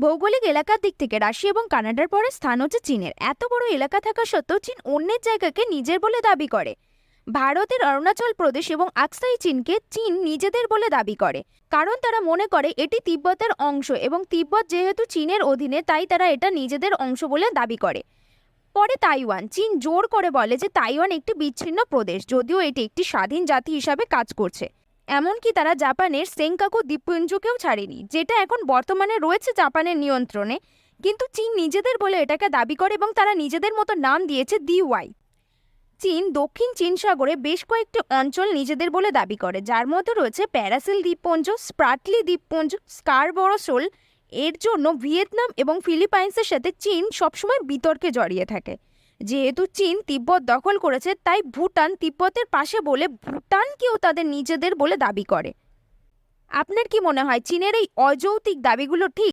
ভৌগোলিক এলাকার দিক থেকে রাশিয়া এবং কানাডার পরে স্থান হচ্ছে চীনের। এত বড় এলাকা থাকা সত্ত্বেও চীন অন্যের জায়গাকে নিজের বলে দাবি করে। ভারতের অরুণাচল প্রদেশ এবং আকসাই চীনকে চীন নিজেদের বলে দাবি করে, কারণ তারা মনে করে এটি তিব্বতের অংশ এবং তিব্বত যেহেতু চীনের অধীনে তাই তারা এটা নিজেদের অংশ বলে দাবি করে। পরে তাইওয়ান, চীন জোর করে বলে যে তাইওয়ান একটি বিচ্ছিন্ন প্রদেশ, যদিও এটি একটি স্বাধীন জাতি হিসাবে কাজ করছে। এমনকি তারা জাপানের সেনকাকু দ্বীপপুঞ্জকেও ছাড়েনি, যেটা এখন বর্তমানে রয়েছে জাপানের নিয়ন্ত্রণে, কিন্তু চীন নিজেদের বলে এটাকে দাবি করে এবং তারা নিজেদের মতো নাম দিয়েছে দিওয়াই। চীন দক্ষিণ চীন সাগরে বেশ কয়েকটি অঞ্চল নিজেদের বলে দাবি করে, যার মধ্যে রয়েছে প্যারাসেল দ্বীপপুঞ্জ, স্প্রাটলি দ্বীপপুঞ্জ, স্কারবরো শোল। এর জন্য ভিয়েতনাম এবং ফিলিপাইন্সের সাথে চীন সবসময় বিতর্কে জড়িয়ে থাকে। যেহেতু চীন তিব্বত দখল করেছে, তাই ভুটান তিব্বতের পাশে বলে ভুটানকেও তাদের নিজেদের বলে দাবি করে। আপনার কি মনে হয় চীনের এই অযৌক্তিক দাবিগুলো ঠিক?